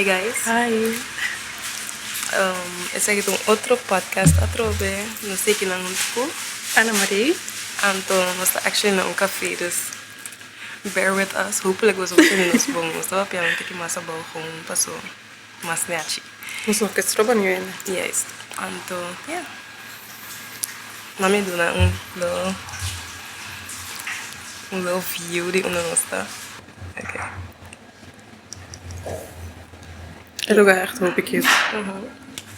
Hi guys, Hi. esse aqui é um outro podcast a trove, não sei que não tipo, Ana Marie. então nós está actually não café, dus bear with us. Hopelijk was ook in ons bom, nós estava piano que mais abau com passou, mas neachi. Ons nog eens troben nu in. Yes, então yeah, na me dona um little view de onde nós está. Okay. Het is ook echt hoop ik cute.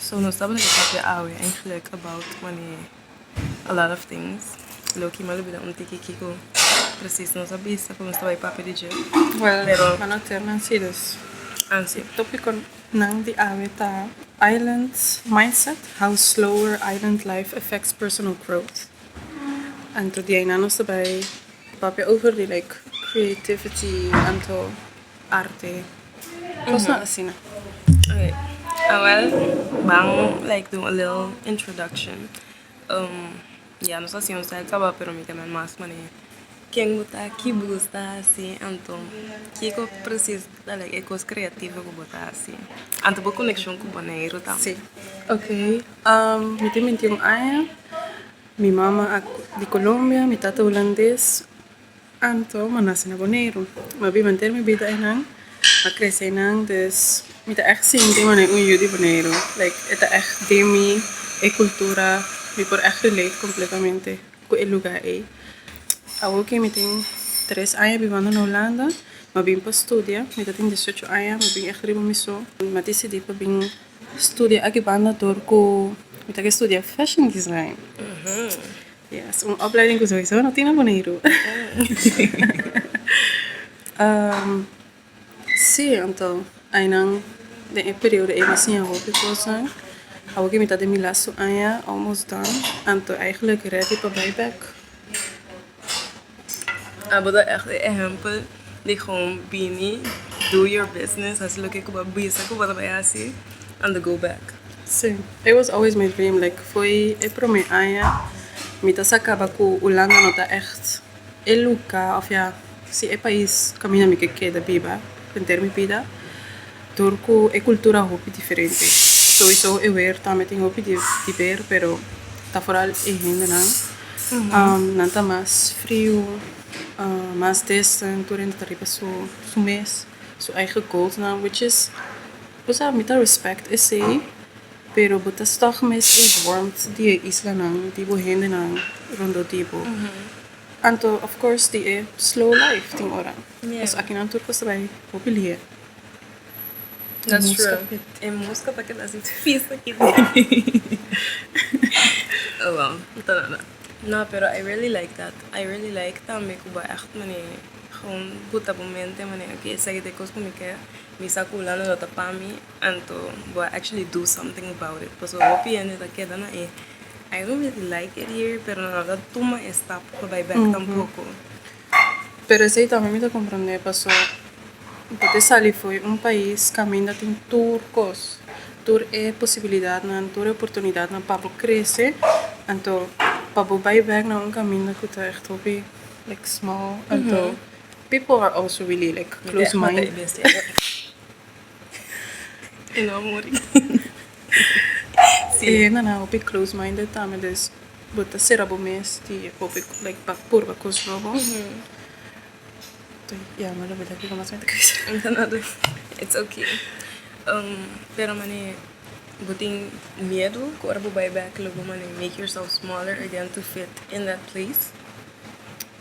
So nós estava naquele café eigenlijk about money, a lot of things. Loki malu bila tiki kiko. Precies, nós sabia como estava aí papo de dia. Well, Pero- maar natuurlijk zie dus. Ansi. Topic on nang di aweta island mindset, how slower island life affects personal growth. En toen die een ons erbij papje over die like creativity en to arte. Was na asina. Okay. Well, bang like do a little introduction. Yeah, nós hacíamos tal acaba pero me também mais money. Quem botar que gusta assim, então que precisa da like coisa criativa que botar assim. Anto boa conexão com o boneiro também. Sim. Ok. Mi tem 21 anos. Mi mama de Colômbia, mi tata holandês. Anto, mas nasci na Bonaire. Mas vi manter minha vida em Nang. Mas cresci em Nang, dus mi tá echt sim de maneira de Bonaire. Like, это echt de mi, e cultura, mi por echt relate completamente com o lugar aí. Agora que mi tem 3 anos vivendo na Holanda, mas vim para estudar, mi tem 18 anos, mas vim echt riba mi so. Mas decidi para vir estudar aqui banda door mi tá que estudar fashion design. Yes, een opleiding ko sowieso na Bonaire. Sim, então, ainda de período eu assim a hobby coisa. Hou ik met dat in mijn laatste jaar almost done. En toen eigenlijk ready voor buyback. Aber da echt een exempel de gewoon bini, do your business, als look ik op business ko bata bij asi, and the go back. Sim, it was always my dream. Like, foi e pro mijn aya. Met dat acaba com Holanda não tá echt. E lugar, of ja, se é país caminha me que queda biba, em termos de vida. Turco é cultura hobby diferente. Sowieso eu ver também tem hobby de ver, pero tá fora é ainda não. Não tá mais frio, mais decent, durante a riba su mês, su eigen goals não, which is, você muita respect é sei, pero botas toch mes é warmth die isla não, die bo ainda não, rondo tipo. Anto, of course, die é slow life ting ora. Yeah. Mas aqui na Turco você vai hobby ler. That's Música true. pit. En música para que das difícil aqui. Oh well, então não, pero I really like that. I really like também que ba echt mane gewoon buta momente mane que sei de coisas como que me saculando da tapami, anto ba actually do something about it. Pues o opinião da queda na é. I don't really like it here, pero nada toma stop para buy back tampoco. Pero esse aí também me dá compreender, passou. Porque Sali foi um país que ainda tem turcos. Tur é possibilidade, não tur é oportunidade, não para crescer. Então, para buy back não caminho que está echt hobby, like small. Então, people are also really like close-minded. En amor. E não, hobby close-minded também, dus bota ser bom mês, die hobby like para purva coisa novo. Ja, maar dat betekent dat ik het Entendeu? It's okay. Pero mane, buting medo, agora vou buy back, logo mane, make yourself smaller again to fit in that place.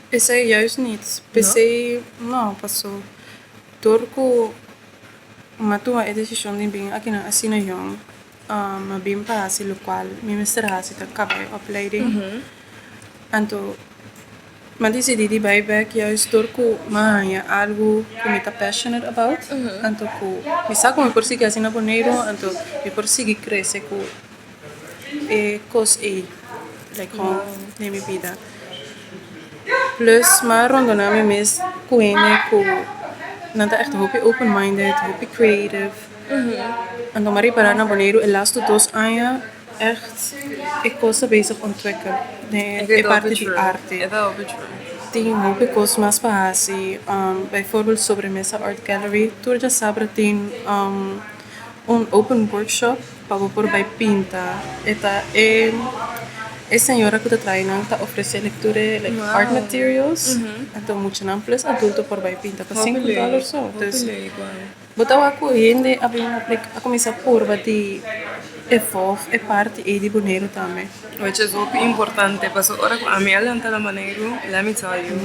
Pensei juist niet. Pensei, não, passou. Turco, mas tu a decisão de vir aqui na Assina Young, mas vim para esse local, minha mestrado está acabei opleiding. Então, mas decidi de buyback juist Turco, mas é algo que me está passionate about. Então, me saco me por seguir assim na Bonaire, então me por seguir crescer com coisas aí, like home, na minha vida. Plus, maar rondom me mes kuene ku nanta echt hopi open-minded, hopi creative. En dan maar para na Bonaire el laatste 2 anos echt ik was bezig ontwikkelen. Nee, weet e parte wel di true. arte. É da true. Tem hopi coisas mais para bijvoorbeeld sobremesa art gallery. Tu já sabe tem un open workshop para por by pinta. Esta é senhora que está traindo está oferece lectura like art materials. Então muito não plus adulto por by pinta para $5 só. Então botar a corrente a começar por bater é parte e de boneiro também. Which is ook importante, pas ora a mim alanta la maneiro, let me tell you,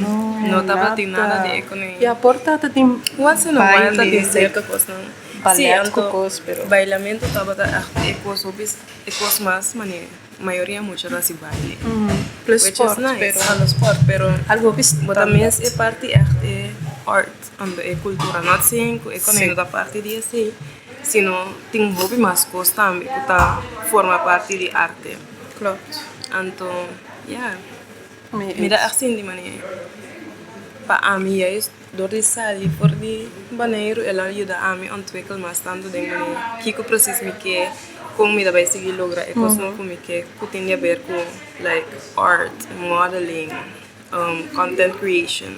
no tava tem nada de economia. E a porta tá tem Once in a while tá tem certa coisa. ballet cocos, pero bailamento tava tá ecos hobbies, ecos mais maneiro. Maioria muito da se baile. plus Which sport, is nice, pero a los sport, pero algo bis but também é parte é art, ando é cultura, not saying que economia da parte de assim, sino tem hobby mais coisa também que tá forma parte de arte. klopt. Então, yeah. Mee Mira eens. assim de maneira. Para a mim é door die salie voor die banheiro ela ajuda a mim ontwikkelen mas tanto de maneira que o processo me que como me dá vai seguir logra é coisa não como que tem a ver com like art, modeling, content creation.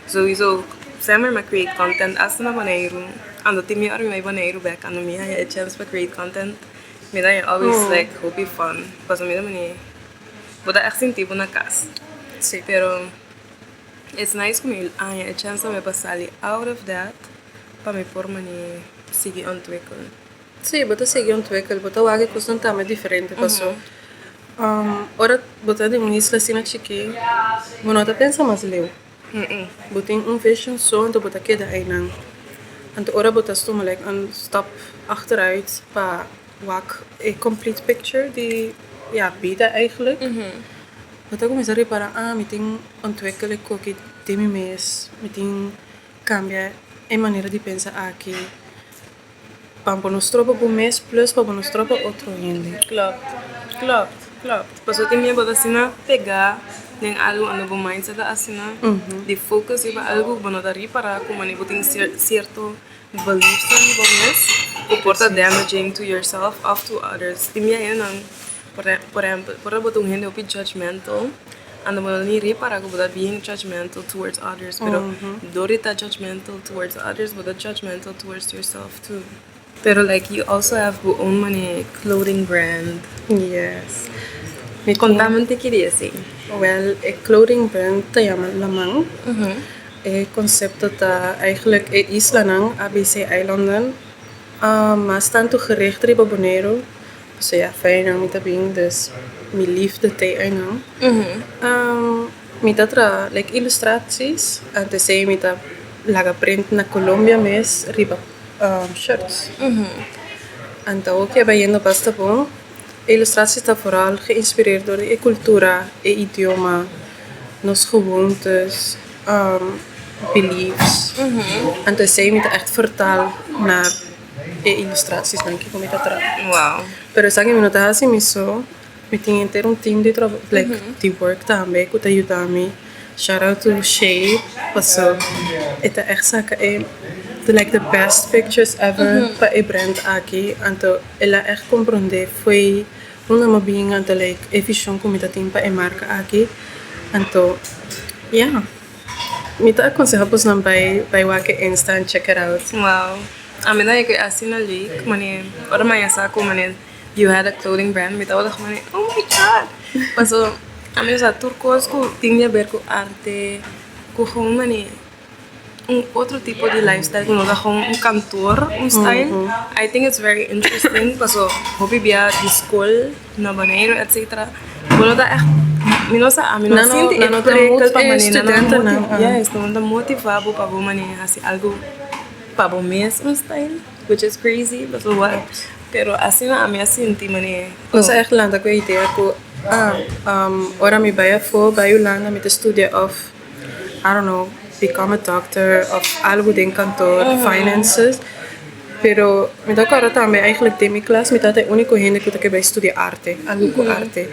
Sowieso sempre me create content assim na banheiro ando tem me arrumar banheiro back ando me é chance para create content. Me dá always like hobby fun. Pas me dá maneira. Vou dar assim tipo na casa. Sim. Pero it's nice comigo a chance me passar ali out of that para me pôr mani seguir ontwikkelen. Sim, bota seguir ontwikkelen, bota wagen constantamente diferente, passou. Ora, bota de uma isla assim na chique, não tá pensa mais leu. Bota fashion show, então bota queda aí não. Então ora bota stoma like een stap achteruit para wak a complete picture die ja bieden eigenlijk. Wat ik começar a reparar, me tem ontwikkelen que tem mês, me tem cambia a maneira de pensar aqui. Para nos tropa por mês plus para nos tropa outro ainda. Klopt. Pas eu tinha bota assim na pegar nem algo ando bom mindset assim na de focus e algo bom da reparar como nem botem certo beliefs no bom mês, o porta damaging to yourself or to others. Tinha aí não por exemplo, por botar gente opi judgmental, ando bom nem reparar que botar being judgmental towards others, pero dorita judgmental towards others, botar judgmental towards yourself too. Pero like you also have your own money clothing brand. Yes. Contame o que queria assim. Well, a clothing brand te llama Lamang. Het concept dat eigenlijk in Island, ABC-eilanden, maar staan toe gericht op Bonaire. Dus ja, fijn met dat ding, dus mijn liefde tegen. Met dat like illustraties, en te zeggen met dat laga print na Colombia mes riba shirts. En dat ook bij je basta bon. Illustratie está vooral geïnspireerd door de cultura, het idioma, nos gewoontes, beliefs. En dus zij moeten echt vertalen naar de illustraties, denk ik, om dat te doen. Wow. Pero sa akin, minutahan mi so, mi tingin ter un team de trabajo, like, de work tambe, ko tayo dami. Shout out to Shay, paso, ita echt saka like the best pictures ever pa brand aqui, anto ela echt comprende foi una mabing anto like efficient como ita team pa marca aqui, anto yeah. Mita aconsejamos nang by wake Insta and check it out. Wow. A mí nadie que así na leak, mani, ahora me ya como mani, you had a clothing brand, me estaba diciendo mani, oh my god. Paso, a mí esa turcos que tiene a ver con arte, con mani, un otro tipo de lifestyle, como da con un cantor, un style. I think it's very interesting. Paso, hobby via de school, na banheiro, etc. Bueno, da echt, a mí no siente el prikkel pa mani, na motivado pa bo mani, así algo para o mesmo style, which is crazy, but what? Pero assim a minha senti mani. Ons echt landa ko idea ko ora mi baya fo bayu landa met studia of I don't know, become a doctor of algo de cantor, finances. Pero me toca ahora también eigenlijk de mi class, me tata único gente que vai estudiar arte, algo con arte.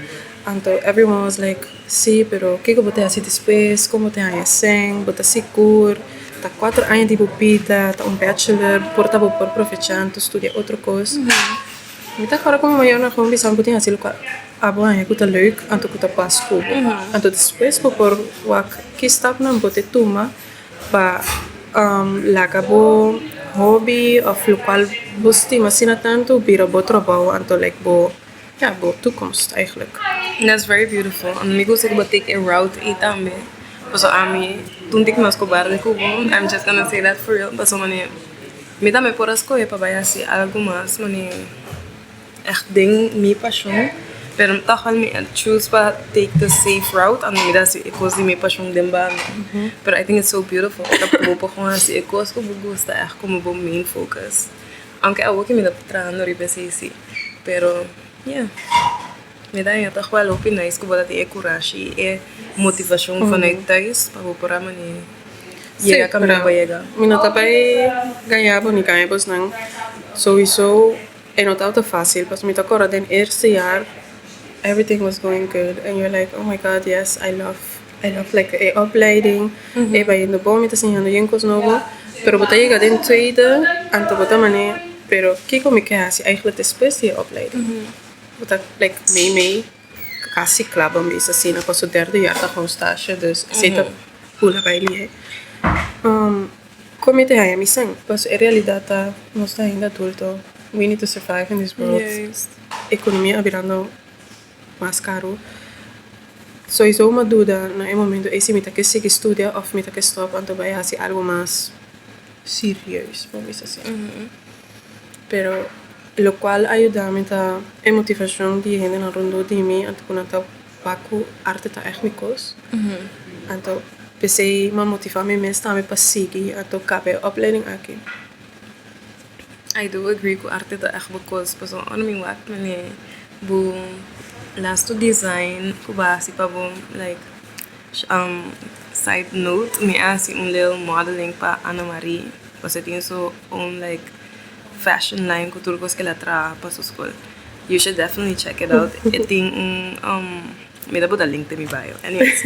Anto everyone was like, sí, pero ¿qué bote así después? ¿Cómo te hacen? Bote así cur. Tá 4 anos de bebida, tá bachelor, porta por professor, estudia outra coisa. Me tá agora como eu não como visão putin assim lugar. A boa é que tá leuk, anto que tá pas cubo. Anto depois por wak que está não bote tuma pa lagabo hobby of lo qual vos estima sina tanto bira bo trabaho anto like bo ja bo toekomst eigenlijk. That's very beautiful. And me gusta que take a route y también. Pues a mí, tú te conoces bar de Cuba. I'm just gonna say that for real. Pues mani, me también por escoger para vaya así algo más, mani, echt ding, mi passion. Pero toch wel me choose para take the safe route. And me dat ik was die mi passion den baan. But I think it's so beautiful. Dat propo gewoon así, ik was como gusta echt como bo main focus. Aunque a ook me dat trabajando ribe sí. Pero yeah. Me dá ainda toch wel ook nice que dat é coragem e motivação vanuit thuis para por mani. Llega caminho para chegar. Mina tapay ganhava ni ganhamos nang sowieso é not out fácil, mas me tocou den eerste jaar everything was going good and you're like oh my god yes I love like a opleiding e bij in de boom met assim ando jinkos novo pero bota llega den tweede en to bota mane pero kiko me queda así eigenlijk después die opleiding bota like mee quase klap om is assim na passo derde jaar da gewoon stage dus zit pula bij lie como te hai mi sang passo in realidade nós está ainda adulto we need to survive in this world economia virando mais caro. Sowieso uma dúvida no momento é se me que seguir estudia ou me que stop então vai fazer algo mais serioso, vamos dizer assim. Pero lo cual ajuda-me a motivação de gente na rondo de mim então quando eu paco arte tá echt micos. Então pensei me motivar me mesmo também para seguir então cabe opleiding aqui. I do agree com arte tá echt because pessoal ano me wak mane bu last to design kubasi pa bom like side note me asi little modeling pa Ana Marie você tem so like fashion line que turcos que ela tra pa sua escola. You should definitely check it out. It tem me dá botar link to mi bio. Anyways,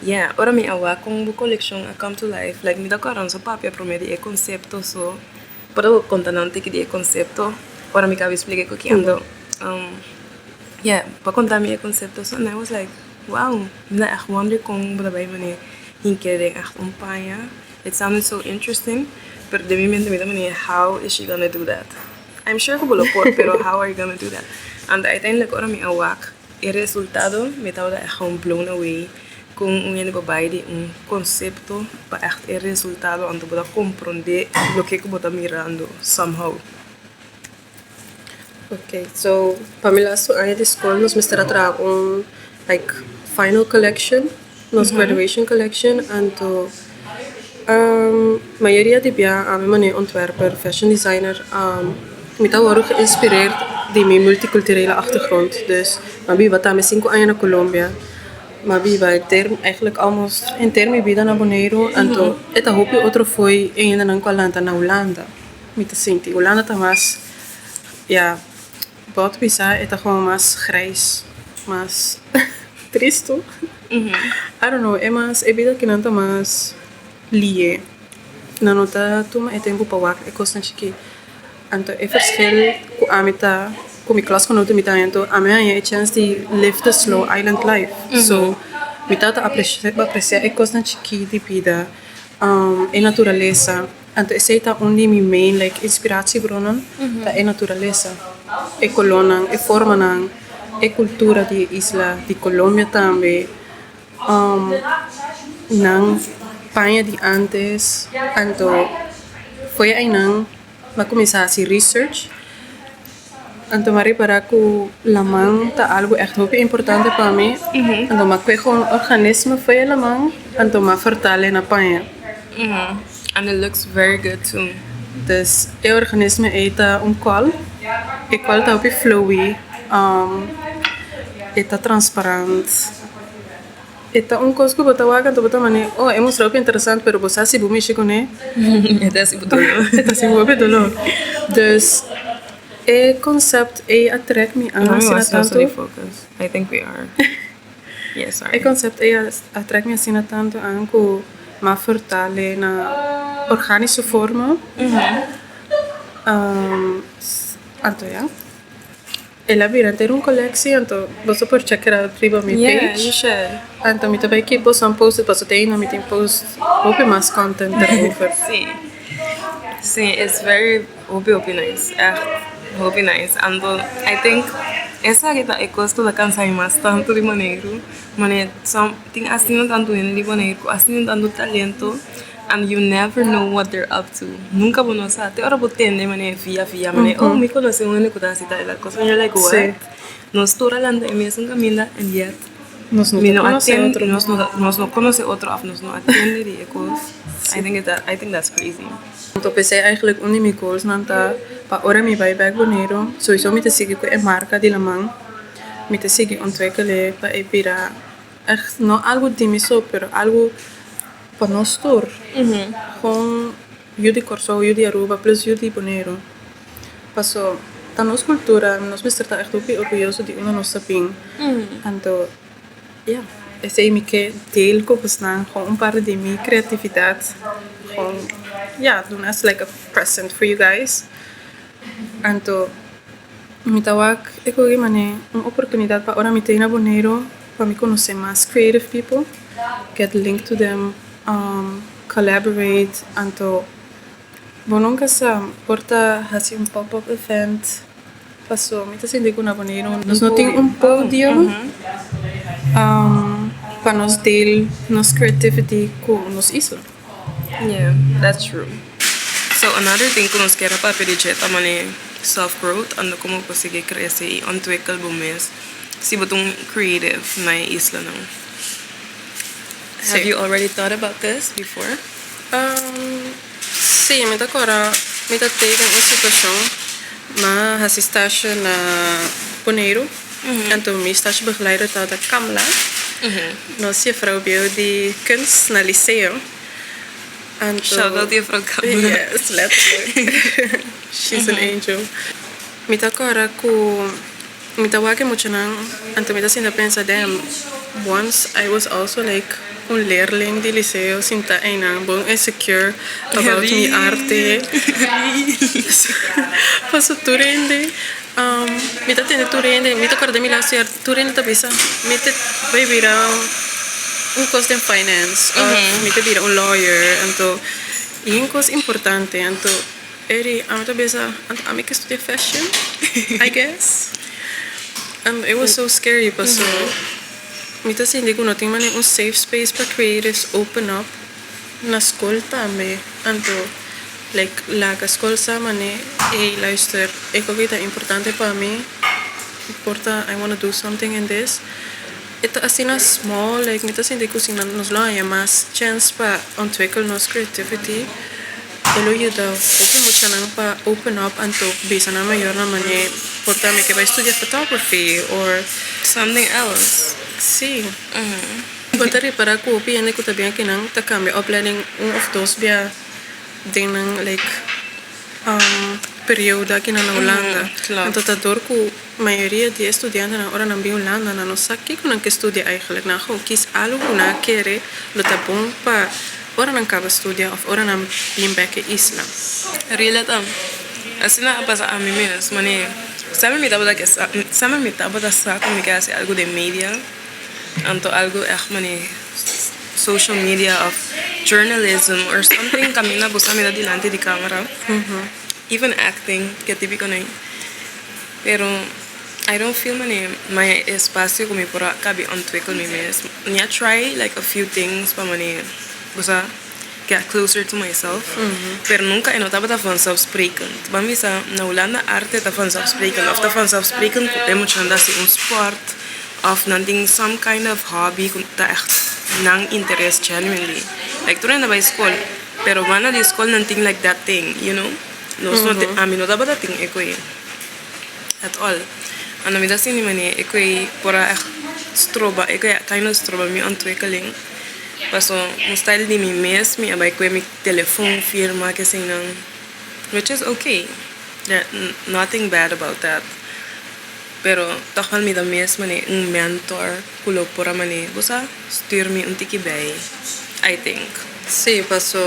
yeah, ora me awa com bu collection a come to life like me dá coran so papia promedi e concepto so para contar não tem que de concepto. Ora me cabe explicar que ando yeah, para contar meu conceito, so, and I was like, wow, ik echt wonder kung bij manier hinkering echt paia. It sounded so interesting, but de momento me how is she gonna do that? I'm sure que lo por, pero how are you gonna do that? And uiteindelijk ora mi awak, el resultado me estaba echt gewoon blown away kung een babai de concepto para echt el resultado ando para comprender lo que eu bota mirando somehow. Okay, so Pamela, so aan de school nos mistura tra like final collection, nos graduation collection en to maioria de bia aan mijn ontwerper, fashion designer, met al worden geïnspireerd die mijn multiculturele achtergrond. Dus maar wat aan 5 anos na Colombia, maar bij term eigenlijk almost in termen vida na Bonaire en to eta hoop je otro foi en dan kwalanta na Holanda. Met de Sinti, Holanda ta mas ja wat bisa é gewoon mais grijs, mais triste. I don't know, é mais é vida que não tá mais lie. Não nota tu mas é tempo para wak, é constante que anto é verschil com a meta, com minha classe quando eu me tanto, a minha é chance de live the slow island life. So, me tá apreciar é constante que de vida, é natureza. Anto esse tá onde mi main like inspiratiebronnen, tá é natureza. É colônia, é forma não, é cultura de isla, de Colômbia também, não panha de antes, então foi aí não, vai começar a se research, então me reparar que a mão tá algo echt muito importante para mim, então me pego organismo foi a mão, então me fortale na panha. And it looks very good too. Dus het organisme eet kool. Het kool is ook flowy. Het is transparant. Het is koos que bota waga to bota mane. Oh, é muito interessante, pero você se bumi chico né? É assim por Het is muito dolor. Dus het concept attract me aan. Focus. I think we are. Yes, sorry. Het concept attract me assim tanto aan que ma fortale na organische vormen. Anto ja. Ela vira ter uma coleção, então você pode checar out priva mi page. Yeah, you should. Então me também que posso post, posso ter no meeting post, hope mais content daarover. Sim. Sim, it's very hope nice. Echt, hope nice. And I think essa kita é custo da cansa mais tanto de maneiro, mas tem assim não tanto de maneiro, assim não tanto talento, and you never know what they're up to. Nunca vou notar. Até hora vou tender mané via mané. Oh, me conhece um único da cidade, la cosa you're like what? Sí. Nós estou falando é mesmo caminho and yet Nos no me no conoce attend, otro. nós não conhece outro af, nós não attende de ecos. I think that's crazy. Então pensei eigenlijk um de meus goals não tá para ora me vai back bonero. Sowieso me te seguir com a marca de la man. Me te seguir ontwikkelen para e virar echt não algo de mim só, pero algo para nós tour. Gewoon jullie Corso, jullie Aruba plus jullie Bonero. Passou tá nossa cultura, nós me está echt orgulhoso de uma nossa ping. Então, ja, esse é que deel com os não, gewoon parte de minha criatividade. Gewoon, ja, doen as like a present for you guys. Então, me tawag, eko gimana, uma oportunidade para ora me ter na Bonero, para me conhecer mais creative people, get linked to them, collaborate, então, bom nunca sa porta assim um pop-up event, passou, me tá sentindo na Bonero, nós não tem pódio, para nós deel, nos creativity com nos isla. Yeah, that's true. So another thing que nós quer para pedir também self-growth, ando como conseguir crescer e ontwikkel bumes. Se botung creative na isla não. Have you already thought about this before? Sim, me agora me tá tendo uma situação, mas a estágio na Bonaire, então me estágio begeleider tá da Kamla. Nós juffrouw de kunst na liceu. Shout out die vrouw Kamla. Yes, letterlijk. She's an angel. Me tá agora com me tá wake muito não, então me tá sendo pensa damn. Once I was also like un leerling de liceo sinta ainda bom insecure about mi arte. Passo turende. Me tá tendo turende, me tá acordando mi last year turende tá bisa. Me tá vai virar un cost in finance. Me tá virar un lawyer, então e um coisa importante, então eri a tá bisa, a me que estudia fashion, I guess. And it was so scary, passo. Me tá sentindo que não tem mais um safe space para creatives open up na escola também. Então, like, lá a escola sa mane, e luister, é que é importante para mim. Importa, I want to do something in this. Ito assim na small, like, me tá sentindo que nos lá é mais chance para ontwikkelen nos creativity. Elo ajuda open muito nang para open up então bisa na maior na mane. Porta me que vai estudar photography or Something else. Sí. Contare para ko piende ko tabiang kinang takami opleiding of dos bia dinang like perioda kinang na Holanda. Então tador ko maioria de estudiantes na ora nang Holanda na no sakki ko nang estudia eigenlijk na ko kis algo na kere lo tabong pa ora nang kaba studia of ora nang bimbeke isla. Really tam. Assim na pasa a mim mesmo, mane. Sabe me tava da saco me quer algo de media. Anto algo echt mane social media of journalism or something camina busa me da delante de cámara. Even acting, que típico nem. Pero I don't feel my espacio como para cabe ontwikkel me mesmo. Nia try like a few things para mane busa get closer to myself. Pero nunca eu estava vanzelfsprekend. Para mim na Holanda arte está vanzelfsprekend. Of está vanzelfsprekend é muito assim sport of nothing some kind of hobby tá echt nang interest genuinely. Like toen na school, pero mana di school nothing like that thing, you know? No so a mí no daba that thing ekoi at all. Ano mi da sini mani ekoi pora echt stroba ekoi kind of stroba mi ontwikkeling. Paso un style di mi mes mi abay ko mi telephone firma que assim não, which is okay. There nothing bad about that. Pero takal mi da mes mani un mentor kulo pora mani busa stuur mi un tiki bay. I think. Sí, paso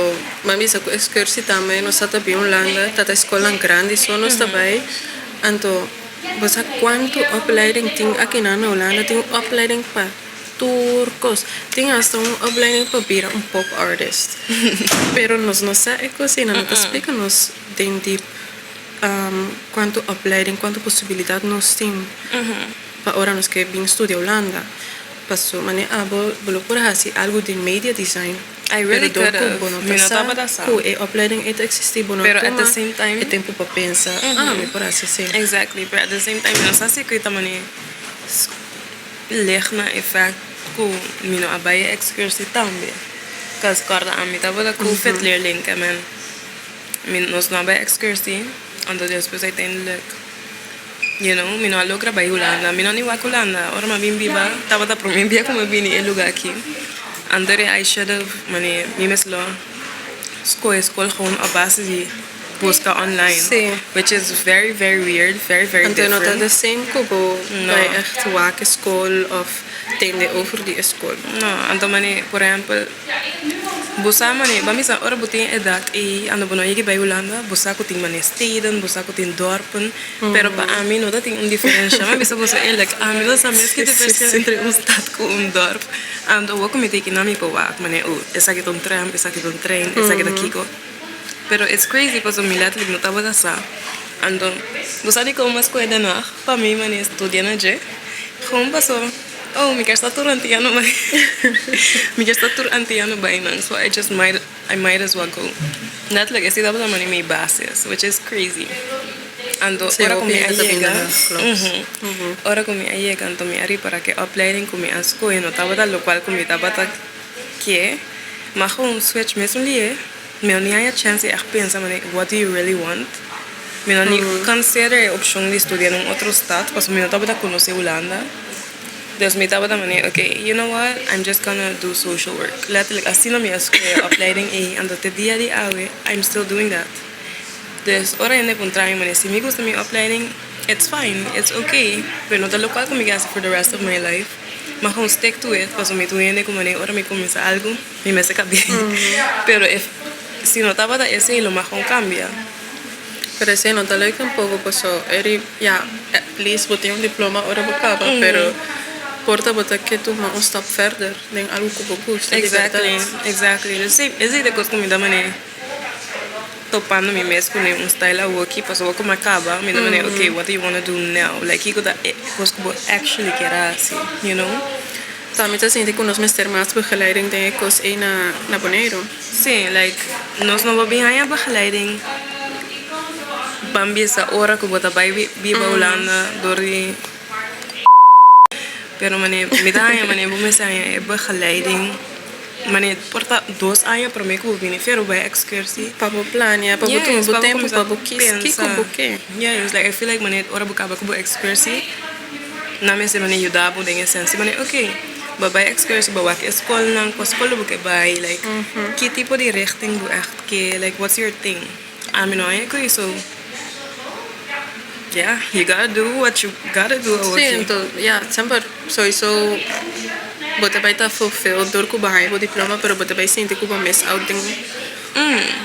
mami sa ko excursie também no sa tabi Holanda, tata escola grande so nos tabay. Anto busa quanto opleiding ting aqui na Holanda ting opleiding pa turcos. Tem hasta opleiding papier, een pop artist. Pero nos não sabe cocina, não te explica nos den diep quanto opleiding, quanto possibilidade nós temos. Para ora nos que bem estudia Holanda. Passou, mas bolo por assim algo de media design. I really Pero could have. bono Mi no taba da sa. e opleiding het existe bono. Pero at the same time- é tempo para pensar. Me por assim sim. Exactly, but at the same time, não sei se que também leg na effect ko mino abaye excursie também. Kas korda ami tava da ko fit leerling men. Min nos na abaye excursie, ando depois uiteindelijk mino alogra bij Holanda. Mino ni wak Holanda. Ora ma bimbi ba, tava da pro bimbi como bini e lugar aqui. Andere I should have, mane, mimeslo, school gewoon op basis die busca online. Sim. Which is very, very weird, very, very Want dan different. dat de same kubo No. bij echt waken school of tende over die school. No, anto mane, por ejemplo, busa mane, bamisa ora buting edak e ando bono yegi bij Holanda, busa ko ting mane steden, busa ko ting dorpen, pero pa ami no dat ting un diferencia. Ma bisa busa eerlijk, ami no sa mes que diferencia entre un stad ko un dorp. Ando wako mi teki nami ko wak mane, esa que ton tram, esa que ton train, esa que da kiko. Pero it's crazy, pues mi letterlijk no tava da sa. Ando, busa di ko mas ko edanak, pa mi mane estudia na je. Gewoon paso. Oh, mi kersta tour antiano man. Mi kersta tour antiano bainan, so I might as well go. Letterlijk, is dat man mi basis, which is crazy. Ando, Sí, ora kumi obviamente ayega. también clubs. Ora kumi ayega, anto mi ari para que opleiding kumi asko no taba da lo cual kumi taba ta que ma gewoon switch mesmo lie. Me não há chance de pensar, what do you really want? Me não consider a opção de estudar em outro estado, porque me não estava a conhecer Holanda. Dus me estava a maneira, okay, you know what? I'm just gonna do social work. Letterlijk, assim na minha escola, opleiding e ando te dia de awe, I'm still doing that. Dus ora eu não try, mané, se me gusta minha opleiding, it's fine, it's okay. Pero não tá local comigo for the rest of my life. Mas gewoon stick to it, porque me tuviene como mané, ora me comienza algo, me se cambia. Pero si no estaba da ese lo más con cambia. Pero ese no te lo un poco, pues ya, at least vos tienes un diploma ahora bacaba, pero porta bota que tú más un step verder, den algo que vos gusta. Exactly. Esse de coisa como da maneira topando me mesmo com um style aqui, passou vou como acaba, me da maneira, okay, what do you want to do now? Like, you could actually get assim, you know? Também te sente que nós mestermaats begeleiding denk ik als een naar Bonaire. Sim, like, nós não vamos ganhar begeleiding. Bambi essa hora que bota vai viva Holanda, dori. Pero me vou começar a begeleiding. Mane, porta 2 anos para mim que vou vir ver bij excursie. Papo plania, papo Yes, tu, papo tempo, começar papo a kis, pensar. kiko buke. Yeah, it's like I feel like mane, ora bukaba ko excursie. Na me se mane yudabo ding essence. Mane, okay. Bij excursie, bij welke school nang, kwa school boeke bij, like, ki tipo de richting bu echt ke, like, what's your thing? I mean, so, yeah, you gotta do what you gotta do. Sí, entonces, ja, sempre sowieso bota bij ta fulfilled door Cuba high diploma, pero bota bij sente Cuba miss out ding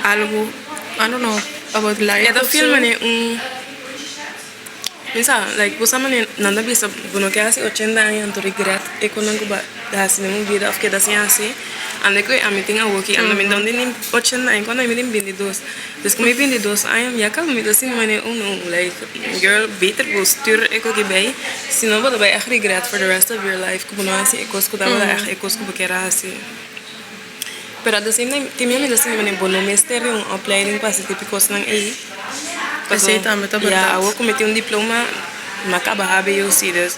algo, I don't know, about life. Ja, dat viel mane Misa, like, busa mane nanda bisa buno que hace 80 años tu regret e con nangu ba hasi nemu vida of que da assim ande ko a meeting a woki ando me donde ni 80 años quando me dim 22 dus como 22 años ya calma me assim mane no like girl beter vou stuur e ko que bem se não vou dar regret for the rest of your life como não assim e cosco da e cosco porque era assim. Pero at the same time, timia me assim mane bono meester um opleiding para esse tipo de coisa nang e I will commit un diploma, macaba HBO series.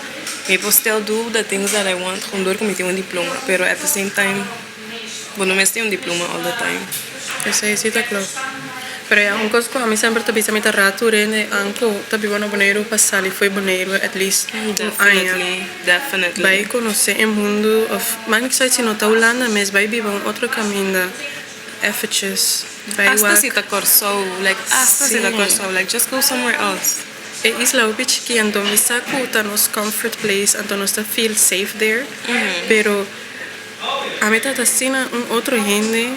Maybe still do the things that I want, gewoon door commit un diploma. Pero at the same time, bueno, me estoy un diploma all the time. Ese sí está claro. Pero ja, un cosa a mí sempre te bisa mita rato rende anko tabi wana Bonaire passali foi Bonaire at least Definitely. Vai conhecer o mundo of mas niet zoiets in Holanda, mas vai viver um outro caminho eventjes. Hasta si te corso, like just go somewhere else. E isla o bitch que ando me saco tá nos comfort place, ando nos tá feel safe there. Pero a mí tá assim outro gente.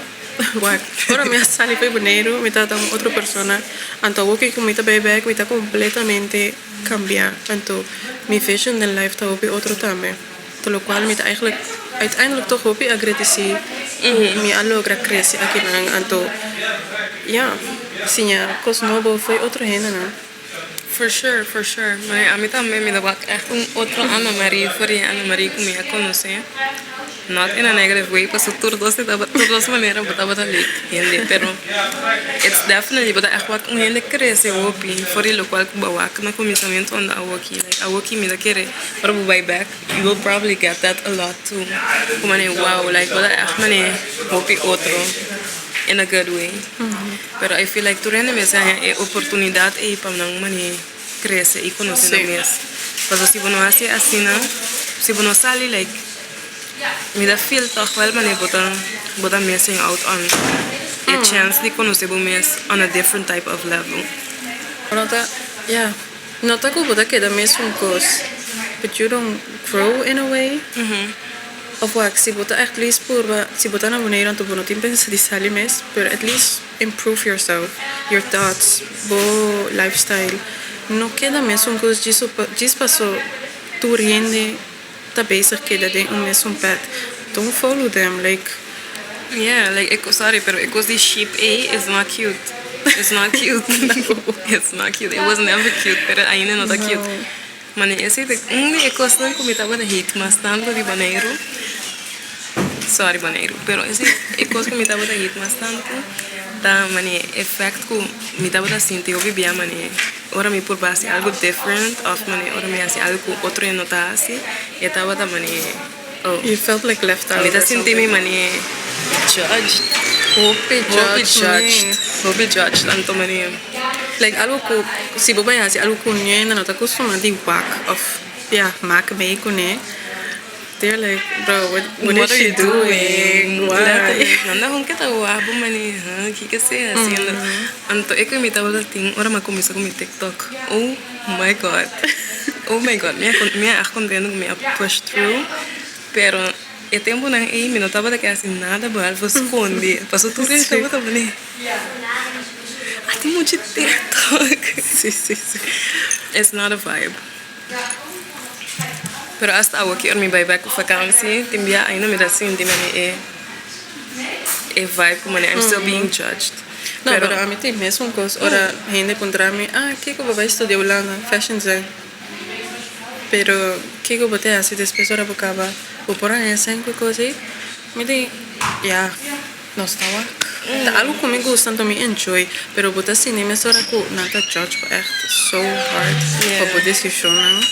Ora me sali foi Bonaire, me tá outra persona. Então o que me tá back, me tá completamente cambiar. Então mi vision del life tá outro também. Por lo cual me eigenlijk uiteindelijk toch hoop ik agradecer hoe me a logra crescer aqui na anto ja sinha cos novo foi outro gente na For sure, for sure. Maar a mí también me daba echt un otro Ana Marie voor je Ana Marie que me conocer. Not in a negative way, pues todos maneras botaba da lik gente, pero it's definitely bota echt wat un gente crece wopi, for lo cual bawak na comisamiento on the awoki me da kere, pero buy back, you will probably get that a lot too. Como wow, like bota echt mane wopi otro. In a good way. Pero I feel like tu rende me sea oportunidad e pa nang mani crece y conocer Sí. más. Pero si uno hace así, ¿no? Si uno sale like me da feel toch wel mani botan missing out on a chance de conocer más on a different type of level. nota ja nota ko bota que da mesmo cos but you don't grow in a way of wat si bota echt least purba si bota na maneira anto bono tim pensa di sali mes but at least improve yourself your thoughts bo lifestyle no queda mesmo cos disso passou tu rende tá bezig queda de mesmo pad don't follow them like Yeah, like sorry, pero was the sheep A is not cute. It's not cute. It's not cute. It was never cute, pero ainda não tá cute. Mano, esse de ecos não comitava de hate, mas tanto de baneiro. Sorry, baneiro. Pero esse ecos comitava de hate, mas tanto da mane effect ko mitava da sinti eu vivia mane. Ora me por base algo different of mane, ora me hace algo outro e nota assim. E tava da mane. Oh, you felt like left out me da or sinti something. me mane judged. Hope Judged. Will be judged. Tanto mani. like algo ko si boba ya si algo ko niya na nota costuma di whack of yeah mak me ko ne they're like bro what is she doing why Nanda hon que tahu abu mani. Que se haciendo. Anto eko mi tahu da ting. Ora ma começou com mi TikTok. Oh my god. Oh my god. Minha contendo que me push through. Pero e tempo nang me notava da que assim nada bal vou esconder. Passou tudo isso tava também. Ah, tem muito TikTok. sí It's not a vibe. Pero hasta agora que eu me vai com vakantie, tem dia ainda me dá assim, tem a vibe como I'm still being judged. no pero a mí tem mesmo cos ora gente contra mí que vai estudar Holanda fashion design pero que bote assim depois ora bocava o por aí sem coisa me di yeah não estava algo comigo tanto me enjoy pero bote assim nem me ora ko nada judge echt so hard Yeah. op decisionen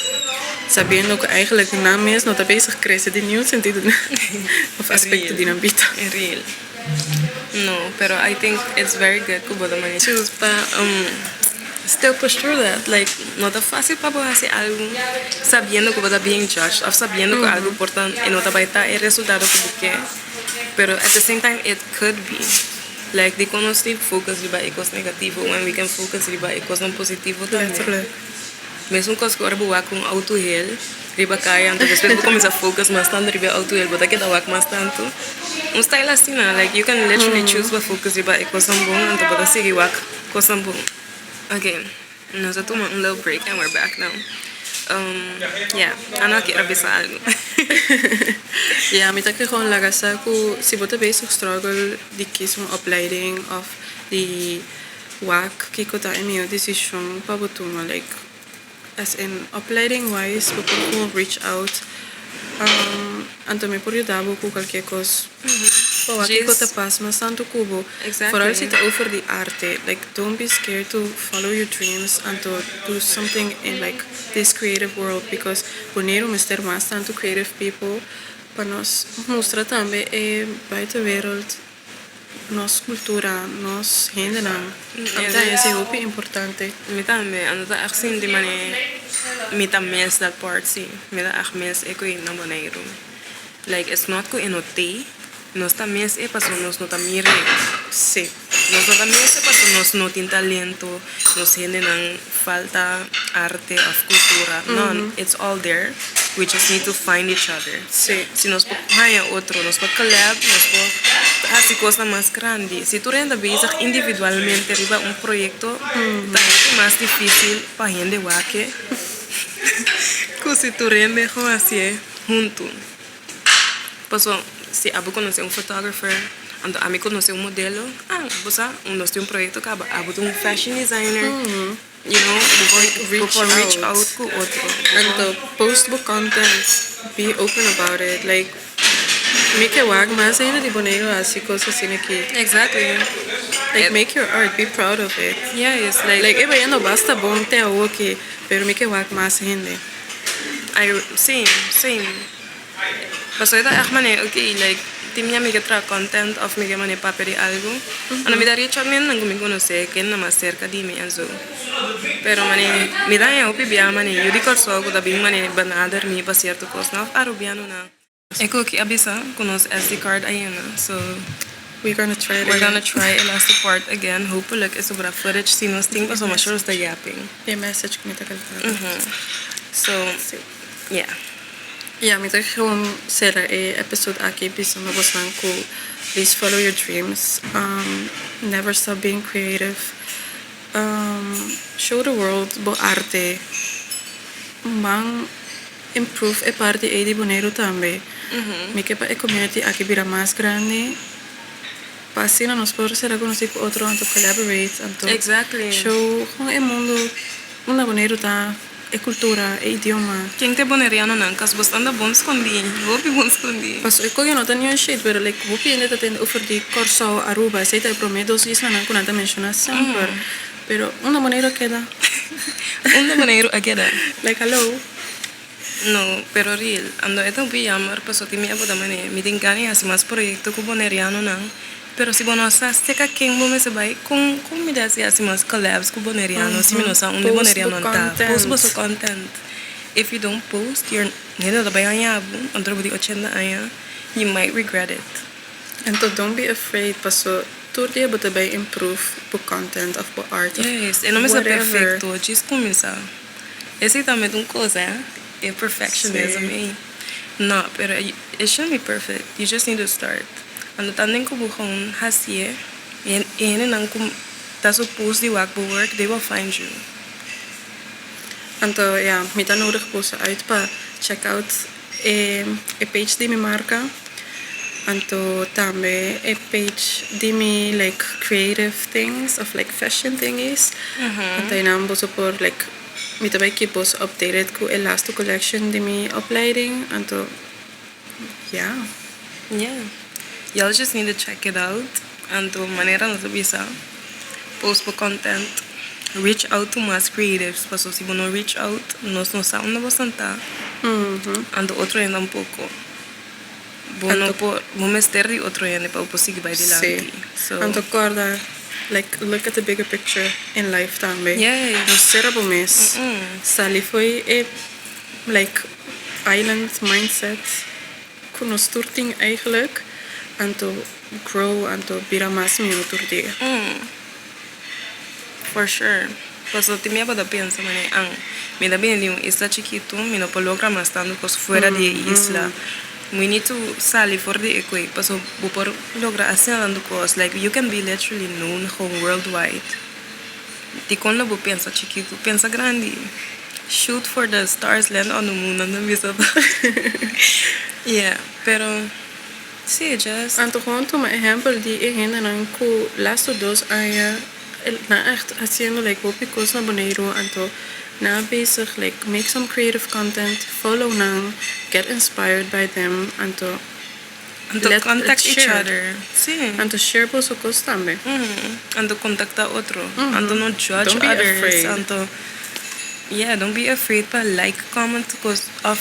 sabiendo que eigenlijk na mes não tá bezig crescer de nieuw sentido of aspecto Real. din ambito Real. No, pero I think it's very good que bodo mani choose pa still push through that. Like, no está fácil para vos hacer algo sabiendo que vos estás being judged, o sabiendo que algo importante y no te va a estar el resultado que vos querés. Pero at the same time, it could be. Like, di kono still focus riba ecos negativo, when we can focus riba ecos non positivo também. letterlijk Mesmo coisa que agora vou com auto-heal, riba kaya, então depois vou começar a focus mais tanto riba auto-heal, vou ter que dar mais tanto. Um style assim, né? Like, you can literally choose to focus riba ecos não bom, então vou seguir wak, coisa bom. Okay, nós já tomamos little break and we're back now. Yeah, ano que era bisa algo. ja, met ik gewoon laga saku si bota basic struggle di kies een opleiding of die wak kiko ta emi decision pa botuma like as in opleiding wise we could gewoon reach out anto me por dabo ku qualquer cosa pa wak kiko ta pas mas tanto kubo Exactly. vooral zit over die arte like don't be scared to follow your dreams and to do something in like this creative world because wanneer we ster mas tanto creative people para nós mostrar também buitenwereld nossa cultura, nossa renda não. Então esse é muito importante. Me também, ando tá assim de maneira, me também é that part sim, me dá mes é que não maneiro. Like it's not que enote, nós também é para nós não também Sim. nós não também é para nós não tem talento, nós renda não falta arte of cultura, não, it's all there. We just need to find each other. Sim. Se nós podemos outro, nós podemos collab, nós podemos fazer coisa mais grande. Se tu renda bezig individualmente riba um projeto, é mais difícil para gente wake. Que se tu rende como assim, junto. Paso, si abu conoce un photographer, ando a mí conoce un modelo, bosa, uno tiene un proyecto que abu un fashion designer, you know, reach out ku otro. And to post book content, be open about it. Like, make it work más ainda de boneiro así cosas assim que. Exactly. Like, make your art, be proud of it. Yeah, it's like, Like, eba no basta bom te a okay, pero make it work más ainda. same. Paso ito echt mane, okay, like, timnya mi tra content of mi mane paperi algo. Ano mi dari chat men nang gumigo se ken na mas cerca di mi anzo. Pero mane mi da ya opi bia mane yudi korso ko da bing mane banader mi pa cierto cos na arubiano na. Eko ki abisa kunos SD card ayana. So We're gonna try it we're again. gonna try Elastic Part again. Hopefully is sobra footage sinos ting paso mas sure sta yapping. Yung message ko mita kalpana. So yeah. Ja, met er gewoon zeggen, episode aki bisa nabosan ko. Please follow your dreams. Never stop being creative. Show the world bo arte. Mang improve e parte e di bonero tambe. Mi que pa e community aki bira más grande. Pasina nos por ser conocido con otro anto collaborate anto. Exactly. Show gewoon e mundo una bonero ta e cultura e idioma. Quem te boneriano nan kas bastante bon skondi. Hopi bon skondi. Paso iko yo no tenía shit, pero like hopi ende tatende over di Corso Aruba, sei tai promedos isla nan kunanta menciona sempre. Pero una manera queda. Una maneiro ageda. Like hello. No, pero real. Ando ito pi yamar paso ti mi abo da mane. Mi tingani asi mas proyecto ko boneriano nan. Pero si bono sa steka king mo me se bai kung mi dasi asi mas collabs ko boneriano si mi no sa un Post boneriano book ta. content. Post book content. If you don't post, you're nila da bayanya abu. Andro budi 80 aya. You might regret it. And to don't be afraid, paso turdi abo tabay improve book content of book art. Of Yes, e non mi sa whatever. perfecto, ci comincia. Esse também uma coisa, é perfectionism. Sim. No, pero it shouldn't be perfect. You just need to start. Ando tandem ko bukhon hasie, e nang kum ta supposed di work they will find you. En to, ja, mita nodig po sa uit pa check out e page di mi marca. En to tambe e page di mi like creative things of like fashion thingies. En to inam po por like mita bij kipos updated ko elasto collection di mi opleiding. En to ja. Yeah. Y'all just need to check it out. Ando manera no bisa post po content. Reach out to mass creatives. Paso si no reach out, nos sound na bastante. Ando otro yan tampoco. Bueno, po momester di otro yan pa upos by Sí. dilante. So En to korda like look at the bigger picture in life tambe. Yes. No será po mes. Sali foi e like island mindset kuno sturting eigenlijk en to grow en to bira mas mino turdi. for sure. Paso ti mi da piensa mane ang mi da bien un isla chiquito, mi no puedo lograr más estando cos fuera de isla. We need to salir for the equate. Paso por lograr hacer dando cosas like you can be literally known home worldwide. Ti con lo piensa chiquito, piensa grande. Shoot for the stars, land on the moon, and then visa. Yeah, pero sí, just En to gewoon to mijn ejemplo die ik hen en ko lasto dos aya na echt haciendo like hopi cosa bonero en to na bezig like make some creative content, follow nang, get inspired by them en to and to let- contact let's each share. other. Sí. en to share po so cos tambe. And to contacta otro. And to not judge Don't be others. afraid. And to yeah, don't be afraid pa like comment cause of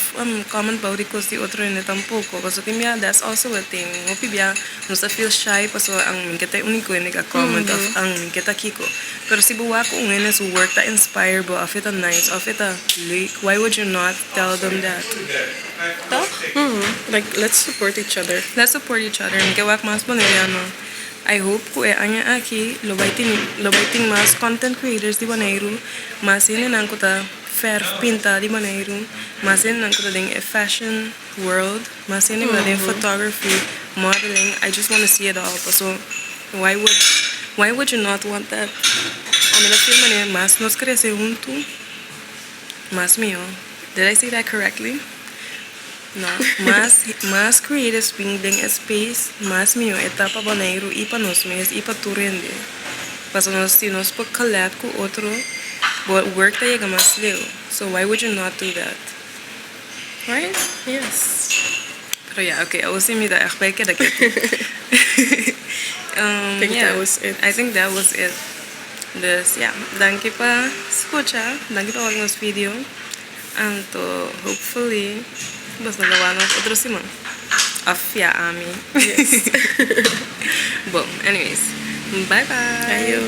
comment about it cause the otro yun tampoco. Paso timya that's also a thing. Opi biya no sa feel shy paso ang minketa uniko yun ka comment of ang minketa kiko. Pero si buwa ko ngayon is work ta inspire bo of it a nice of it a like why would you not tell them that? Toch? Like let's support each other. Let's support each other. Magkawak mas Boneriano. I hope ko anya aki lobaiting mas content creators di Bonaire, mas nang ko ta fair pinta di Bonaire, mas nang ko ta ding a fashion world, mas nang ko ta ding photography, modeling. I just want to see it all. So why would you not want that? I mean, feel man mas nos crece junto. Mas mío. Did I say that correctly? No, más creative swing den space, más minha etapa baneiro e para nós mesmos e para tu render. Para nós se nós por collab com outro, but work tá chega mais slow. So why would you not do that? Right? Yes. Pero yeah, okay, I was saying that echt bij dat I think that was it. I think that was it. Dus ja, danke pa escucha, danke pa watching this video. And hopefully, vas na gawa ng otro simon. Afya ami. Yes. Bon, anyways, bye bye. Ayo.